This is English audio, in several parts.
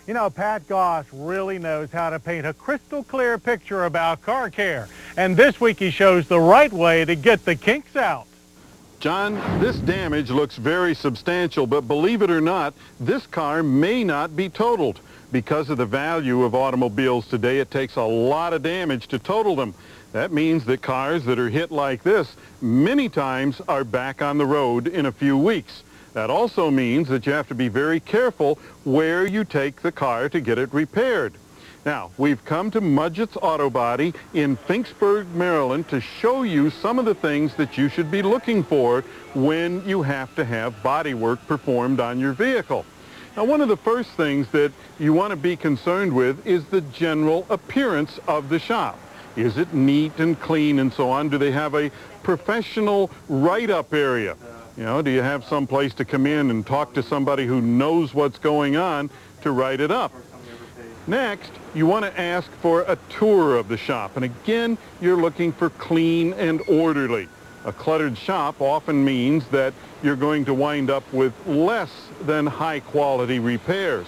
You know, Pat Goss really knows how to paint a crystal clear picture about car care. And this week he shows the right way to get the kinks out. John, this damage looks very substantial, but believe it or not, this car may not be totaled. Because of the value of automobiles today, it takes a lot of damage to total them. That means that cars that are hit like this many times are back on the road in a few weeks. That also means that you have to be very careful where you take the car to get it repaired. Now, we've come to Mudgett's Autobody in Finksburg, Maryland to show you some of the things that you should be looking for when you have to have body work performed on your vehicle. Now, one of the first things that you want to be concerned with is the general appearance of the shop. Is it neat and clean and so on? Do they have a professional write-up area? You know, do you have some place to come in and talk to somebody who knows what's going on to write it up? Next, you want to ask for a tour of the shop. And again, you're looking for clean and orderly. A cluttered shop often means that you're going to wind up with less than high-quality repairs.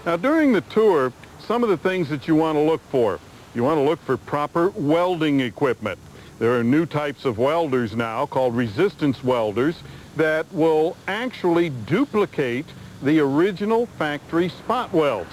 Now, during the tour, some of the things that you want to look for. You want to look for proper welding equipment. There are new types of welders now called resistance welders that will actually duplicate the original factory spot welds.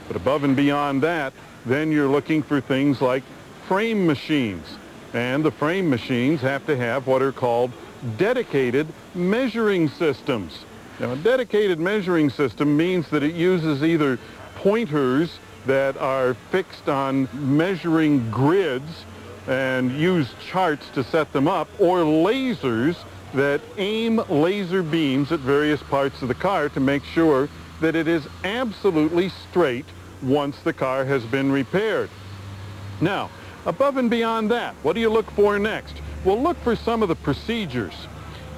But above and beyond that, then you're looking for things like frame machines. And the frame machines have to have what are called dedicated measuring systems. Now, a dedicated measuring system means that it uses either pointers that are fixed on measuring grids and use charts to set them up, or lasers that aim laser beams at various parts of the car to make sure that it is absolutely straight once the car has been repaired. Now, above and beyond that, what do you look for next? Well, look for some of the procedures.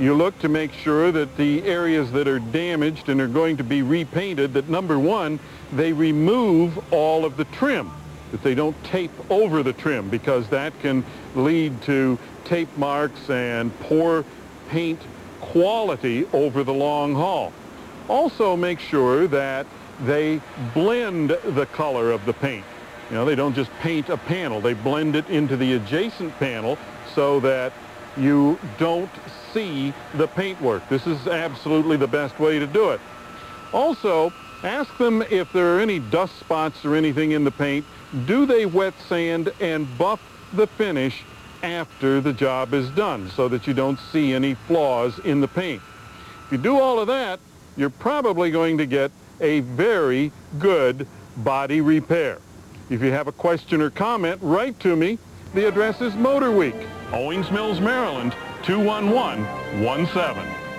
You look to make sure that the areas that are damaged and are going to be repainted, that number one, they remove all of the trim, that they don't tape over the trim, because that can lead to tape marks and poor paint quality over the long haul. Also make sure that they blend the color of the paint. You know, they don't just paint a panel, they blend it into the adjacent panel so that you don't see the paintwork. This is absolutely the best way to do it. Also, ask them if there are any dust spots or anything in the paint. Do they wet sand and buff the finish after the job is done so that you don't see any flaws in the paint? If you do all of that, you're probably going to get a very good body repair. If you have a question or comment, write to me. The address is Motorweek, Owings Mills, Maryland, 21117.